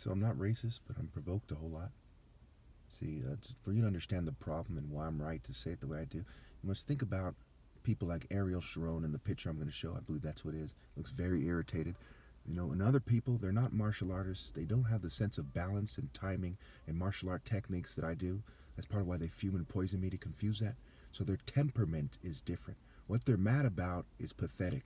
So I'm not racist, but I'm provoked a whole lot. See, for you to understand the problem and why I'm right to say it the way I do, you must think about people like Ariel Sharon in the picture I'm going to show. I believe that's what it is. Looks very irritated. And other people, they're not martial artists. They don't have the sense of balance and timing and martial art techniques that I do. That's part of why they fume and poison me to confuse that. So their temperament is different. What they're mad about is pathetic.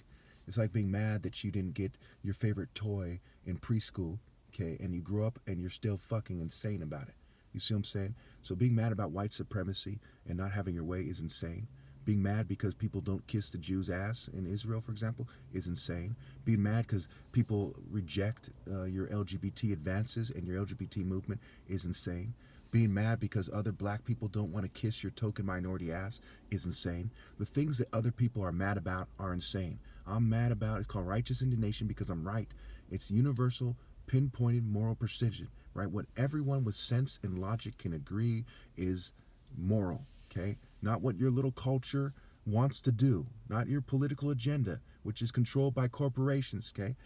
It's like being mad that you didn't get your favorite toy in preschool, okay, and you grew up and you're still fucking insane about it. You see what I'm saying? So being mad about white supremacy and not having your way is insane. Being mad because people don't kiss the Jews' ass in Israel, for example, is insane. Being mad because people reject your LGBT advances and your LGBT movement is insane. Being mad because other black people don't want to kiss your token minority ass is insane. The things that other people are mad about are insane. I'm mad about, it's called righteous indignation because I'm right. It's universal, pinpointed moral precision, right? What everyone with sense and logic can agree is moral, okay? Not what your little culture wants to do, not your political agenda, which is controlled by corporations, okay?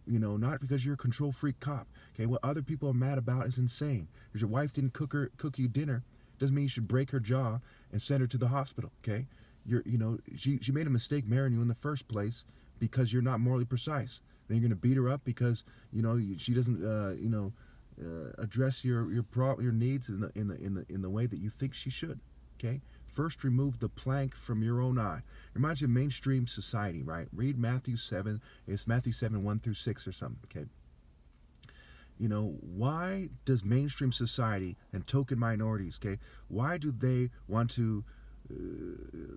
Not because you're a control freak cop, okay? What other people are mad about is insane. Because your wife didn't cook you dinner doesn't mean you should break her jaw and send her to the hospital, okay? She made a mistake marrying you in the first place because you're not morally precise. Then you're going to beat her up because she doesn't address your needs in the way that you think she should. Okay. First, remove the plank from your own eye. It reminds you of mainstream society, right? Read Matthew 7. It's Matthew 7, 1 through 6 or something. Okay. Why does mainstream society and token minorities, okay, why do they want to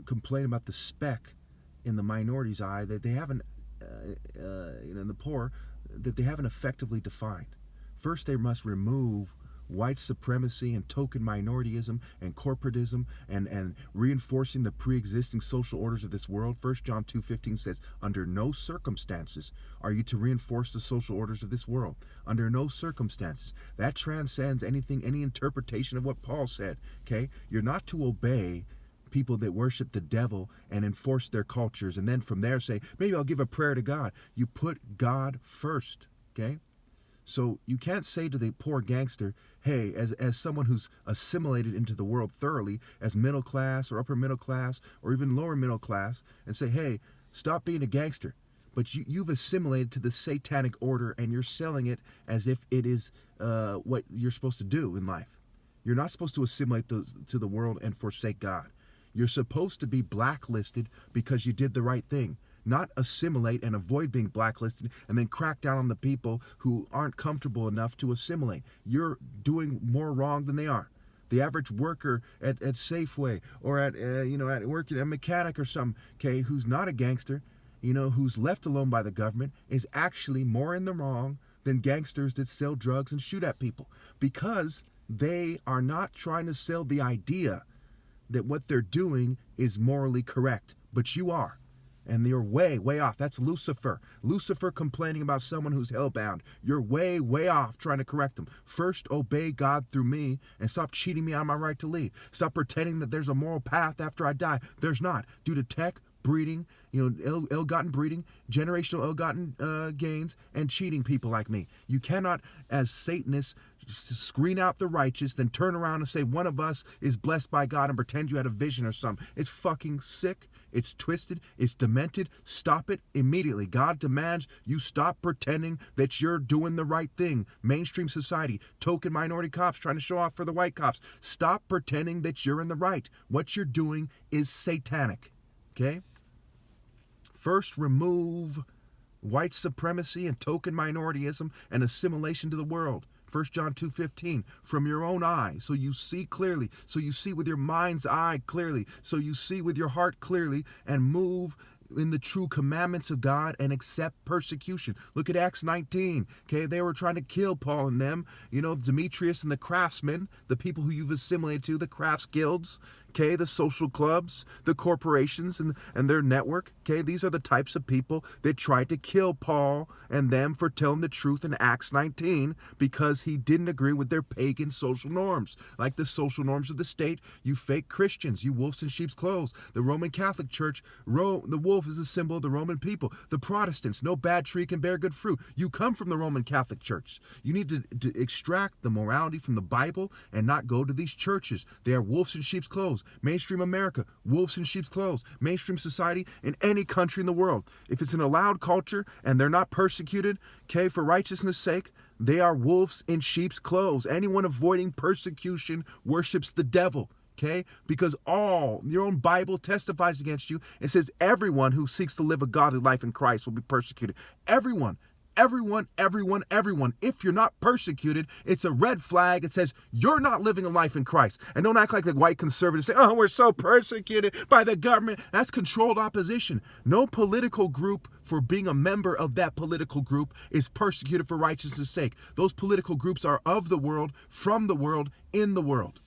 complain about the speck in the minority's eye that they haven't, in the poor, that they haven't effectively defined? First, they must remove white supremacy and token minorityism and corporatism and reinforcing the pre-existing social orders of this world. 1 John 2:15 says, under no circumstances are you to reinforce the social orders of this world. Under no circumstances. That transcends any interpretation of what Paul said. Okay? You're not to obey people that worship the devil and enforce their cultures and then from there say, maybe I'll give a prayer to God. You put God first. Okay? So you can't say to the poor gangster, hey, as someone who's assimilated into the world thoroughly, as middle class or upper middle class or even lower middle class, and say, hey, stop being a gangster. But you've assimilated to the satanic order and you're selling it as if it is what you're supposed to do in life. You're not supposed to assimilate to the world and forsake God. You're supposed to be blacklisted because you did the right thing. Not assimilate and avoid being blacklisted and then crack down on the people who aren't comfortable enough to assimilate. You're doing more wrong than they are. The average worker at Safeway or at working a mechanic or something, okay, who's not a gangster, who's left alone by the government, is actually more in the wrong than gangsters that sell drugs and shoot at people because they are not trying to sell the idea that what they're doing is morally correct, but you are. And you're way, way off. That's Lucifer. Lucifer complaining about someone who's hellbound. You're way, way off trying to correct them. First, obey God through me and stop cheating me on my right to lead. Stop pretending that there's a moral path after I die. There's not. Due to tech, breeding, ill-gotten breeding, generational ill-gotten gains, and cheating people like me. You cannot, as Satanists, screen out the righteous, then turn around and say one of us is blessed by God and pretend you had a vision or something. It's fucking sick. It's twisted. It's demented. Stop it immediately. God demands you stop pretending that you're doing the right thing. Mainstream society, token minority cops trying to show off for the white cops. Stop pretending that you're in the right. What you're doing is satanic. Okay? First, remove white supremacy and token minorityism and assimilation to the world. 1 John 2:15, from your own eye, so you see clearly, so you see with your mind's eye clearly, so you see with your heart clearly, and move in the true commandments of God and accept persecution. Look at Acts 19. Okay, they were trying to kill Paul and them. Demetrius and the craftsmen, the people who you've assimilated to, the crafts guilds. okay, the social clubs, the corporations and their network, okay, these are the types of people that tried to kill Paul and them for telling the truth in Acts 19 because he didn't agree with their pagan social norms, like the social norms of the state. You fake Christians, you wolves in sheep's clothes. The Roman Catholic Church, the wolf is a symbol of the Roman people. The Protestants, no bad tree can bear good fruit. You come from the Roman Catholic Church. You need to extract the morality from the Bible and not go to these churches. They are wolves in sheep's clothes. Mainstream America, wolves in sheep's clothes. Mainstream society in any country in the world. If it's an allowed culture and they're not persecuted, okay, for righteousness' sake, they are wolves in sheep's clothes. Anyone avoiding persecution worships the devil. Okay? Because your own Bible testifies against you. It says everyone who seeks to live a godly life in Christ will be persecuted. Everyone. If you're not persecuted, it's a red flag. It says you're not living a life in Christ. And don't act like the white conservatives say, oh, we're so persecuted by the government. That's controlled opposition. No political group, for being a member of that political group, is persecuted for righteousness' sake. Those political groups are of the world, from the world, in the world.